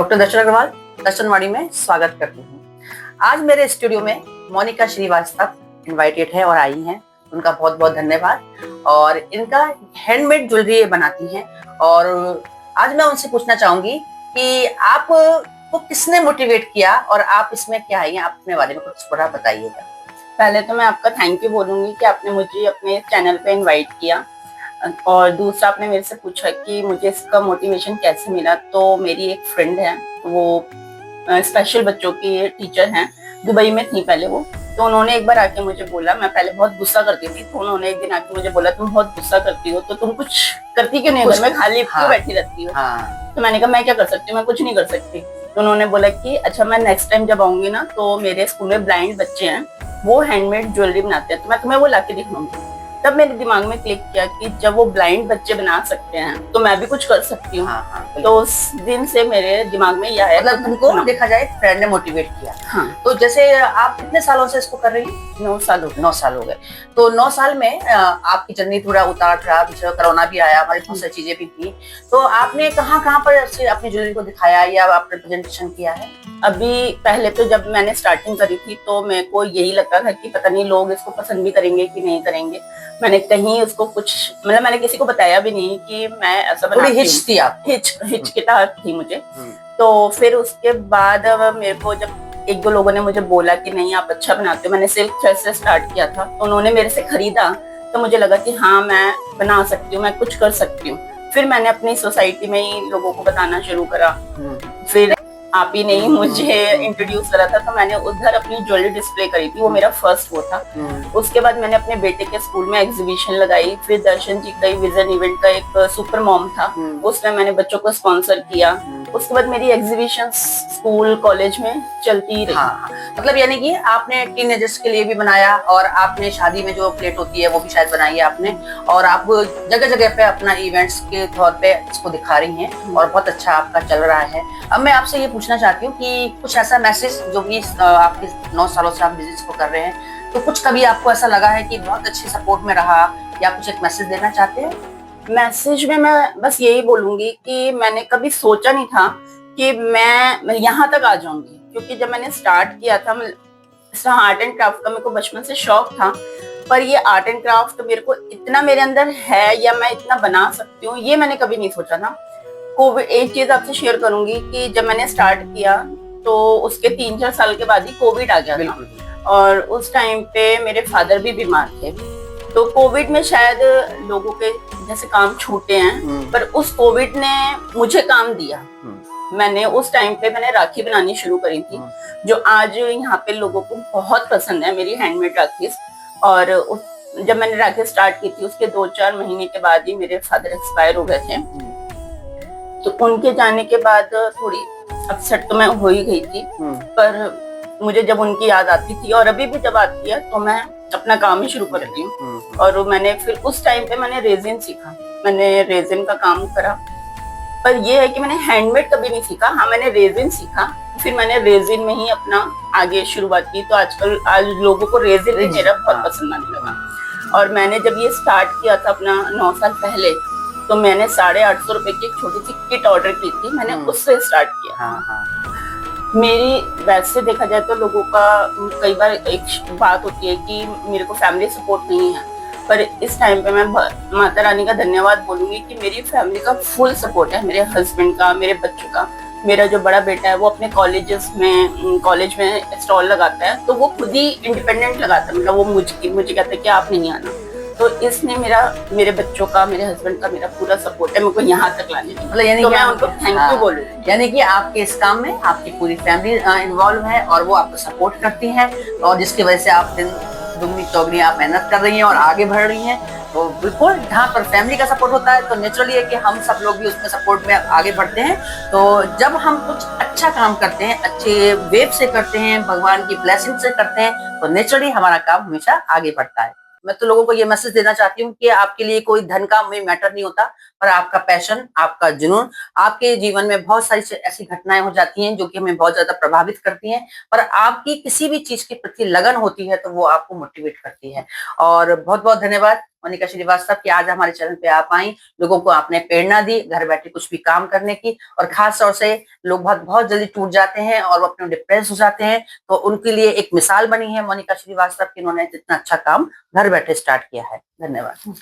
Doctor दर्शन अग्रवाल दर्शनवाणी में स्वागत करती हूँ। आज मेरे स्टूडियो में मोनिका श्रीवास्तव इनवाइटेड है और आई हैं। उनका बहुत बहुत धन्यवाद। और इनका हैंडमेड ज्वेलरी बनाती हैं। और आज मैं उनसे पूछना चाहूंगी कि आप को किसने मोटिवेट किया और आप इसमें क्या आई हैं, आप अपने बारे में कुछ थोड़ा बताइएगा। पहले तो मैं आपका थैंक यू बोलूंगी कि आपने मुझे अपने चैनल पे इनवाइट किया। और दूसरा, आपने मेरे से पूछा कि मुझे इसका मोटिवेशन कैसे मिला। तो मेरी एक फ्रेंड है, वो स्पेशल बच्चों की टीचर हैं, दुबई में थी पहले वो। तो उन्होंने एक बार आके मुझे बोला, मैं पहले बहुत गुस्सा करती थी, तो उन्होंने एक दिन आके मुझे बोला, तुम बहुत गुस्सा करती हो तो तुम कुछ करती क्यों नहीं, घर में खाली क्यों बैठी रहती हो। तो मैंने कहा मैं क्या कर सकती हूँ, मैं कुछ नहीं कर सकती। तो उन्होंने बोला कि अच्छा, मैं नेक्स्ट टाइम जब आऊंगी ना, तो मेरे स्कूल में ब्लाइंड बच्चे हैं, वो हैंडमेड ज्वेलरी बनाते हैं, तो मैं तुम्हें वो लाके दिखाऊंगी। तब मेरे दिमाग में क्लिक किया कि जब वो ब्लाइंड बच्चे बना सकते हैं तो मैं भी कुछ कर सकती हूँ। तो उस दिन से मेरे दिमाग में यह आया, मतलब तुमको देखा जाए फ्रेंड ने मोटिवेट किया। हाँ। तो जैसे आप कितने सालों से इसको कर रही हैं? 9 साल हो गए। 9 साल हो गए। तो 9 साल में आपकी जर्नी थोड़ा उतार चढ़ाव, पीछे कोरोना भी आया, हमारी बहुत सारी चीजें भी थी। तो आपने कहाँ कहाँ पर अपनी ज्वेलरी को दिखाया या आपने प्रेजेंटेशन किया है? अभी पहले तो जब मैंने स्टार्टिंग करी थी तो मेरे को यही लगता था कि पता नहीं लोग इसको पसंद भी करेंगे कि नहीं करेंगे। मैंने कहीं उसको कुछ, मतलब मैंने किसी को बताया भी नहीं कि मैं ऐसा बनाती हूँ। हिच थी आप? हिचकिटाहट थी मुझे। तो फिर उसके बाद मेरे को जब 1-2 लोगों ने मुझे बोला कि नहीं आप अच्छा बनाते हो, मैंने सिल्क थ्रेड से स्टार्ट किया था, तो उन्होंने मेरे से खरीदा, तो मुझे लगा कि हाँ मैं बना सकती हूँ, मैं कुछ कर सकती हूँ। फिर मैंने अपनी सोसाइटी में ही लोगों को बताना शुरू करा। फिर आप ही नहीं मुझे इंट्रोड्यूस करा था, तो मैंने उधर अपनी ज्वेलरी डिस्प्ले करी थी, वो मेरा फर्स्ट वो था। उसके बाद मैंने अपने बेटे के स्कूल में एग्जीबिशन लगाई। फिर दर्शन जी का विजन इवेंट का एक सुपर मॉम था, उसमें मैंने बच्चों को स्पॉन्सर किया। उसके बाद मेरी एग्जीबिशन स्कूल कॉलेज में चलती रही। मतलब यानी कि आपने टीनेजर्स के लिए भी बनाया और आपने शादी में जो प्लेट होती है वो भी शायद बनाई है आपने, और आप जगह जगह पे अपना इवेंट्स के तौर पे इसको दिखा रही हैं और बहुत अच्छा आपका चल रहा है। अब मैं आपसे ये पूछना चाहती हूँ कि कुछ ऐसा मैसेज, जो भी आपके 9 सालों से आप बिजनेस को कर रहे हैं, तो कुछ कभी आपको ऐसा लगा है कि बहुत अच्छे सपोर्ट में रहा, या कुछ एक मैसेज देना चाहते हैं? मैसेज में मैं बस यही बोलूंगी कि मैंने कभी सोचा नहीं था कि मैं यहाँ तक आ जाऊंगी, क्योंकि जब मैंने स्टार्ट किया था, आर्ट एंड क्राफ्ट का मेरे को बचपन से शौक था, पर ये आर्ट एंड क्राफ्ट मेरे को इतना मेरे अंदर है या मैं इतना बना सकती हूँ, ये मैंने कभी नहीं सोचा था। कोविड, एक चीज आपसे शेयर करूंगी कि जब मैंने स्टार्ट किया तो उसके 3-4 साल के बाद ही कोविड आ गया था, और उस टाइम पे मेरे फादर भी बीमार थे। तो कोविड में शायद लोगों के जैसे काम छूटे हैं, पर उस कोविड ने मुझे काम दिया। मैंने उस टाइम पे मैंने राखी बनानी शुरू करी थी, जो आज यहाँ पे लोगों को बहुत पसंद है, मेरी हैंडमेड राखी। और जब मैंने राखी स्टार्ट की थी, उसके 2-4 महीने के बाद ही मेरे फादर एक्सपायर हो गए थे। तो उनके जाने के बाद थोड़ी अपसेट तो मैं हो ही गई थी, पर मुझे जब उनकी याद आती थी, और अभी भी जब आती है, तो मैं अपना काम ही शुरू करती हूँ। और मैंने फिर उस टाइम पे मैंने रेजिन सीखा, मैंने रेजिन का काम करा। पर ये है कि मैंने हैंडमेड कभी नहीं सीखा। हाँ, मैंने रेजिन सीखा, फिर मैंने रेजिन में ही अपना आगे शुरुआत की। तो आज लोगों को रेजिन भी मेरा बहुत पसंद आने लगा। और मैंने जब ये स्टार्ट किया था अपना 9 साल पहले, तो मैंने 850 रुपए की एक छोटी सी किट ऑर्डर की थी, मैंने उससे स्टार्ट किया। मेरी वैसे देखा जाए तो लोगों का कई बार एक बात होती है कि मेरे को फैमिली सपोर्ट नहीं है, पर इस टाइम पे मैं माता रानी का धन्यवाद बोलूंगी कि मेरी फैमिली का फुल सपोर्ट है, मेरे हस्बैंड का, मेरे बच्चों का। मेरा जो बड़ा बेटा है वो अपने कॉलेज में स्टॉल लगाता है, तो वो खुद ही इंडिपेंडेंट लगाता है, मतलब वो मुझे कहता है कि आप नहीं आना। तो इसने मेरे बच्चों का, मेरे हस्बैंड का मेरा पूरा सपोर्ट है मेरे को यहाँ तक लाने में। मतलब यानी तो मैं उनको थैंक यू बोलूँ। यानी कि आपके इस काम में आपकी पूरी फैमिली इन्वॉल्व है और वो आपको सपोर्ट करती है, और जिसकी वजह से आप दिन दुगनी चौगनी आप मेहनत कर रही हैं और आगे बढ़ रही हैं। तो बिल्कुल, जहाँ पर फैमिली का सपोर्ट होता है तो नेचुरली है कि हम सब लोग भी उसमें सपोर्ट में आगे बढ़ते हैं। तो जब हम कुछ अच्छा काम करते हैं, अच्छे वेब से करते हैं, भगवान की ब्लेसिंग से करते हैं, तो नेचुरली हमारा काम हमेशा आगे बढ़ता है। मैं तो लोगों को ये मैसेज देना चाहती हूँ कि आपके लिए कोई धन का मैटर नहीं होता, और आपका पैशन, आपका जुनून, आपके जीवन में बहुत सारी ऐसी घटनाएं हो जाती हैं जो कि हमें बहुत ज्यादा प्रभावित करती हैं, पर आपकी किसी भी चीज के प्रति लगन होती है तो वो आपको मोटिवेट करती है। और बहुत बहुत धन्यवाद मोनिका श्रीवास्तव कि आज हमारे चैनल पे आप आई, लोगों को आपने प्रेरणा दी घर बैठे कुछ भी काम करने की। और खास तौर से लोग बहुत बहुत जल्दी टूट जाते हैं और वो अपने डिप्रेस हो जाते हैं, तो उनके लिए एक मिसाल बनी है मोनिका श्रीवास्तव की, उन्होंने इतना अच्छा काम घर बैठे स्टार्ट किया है। धन्यवाद।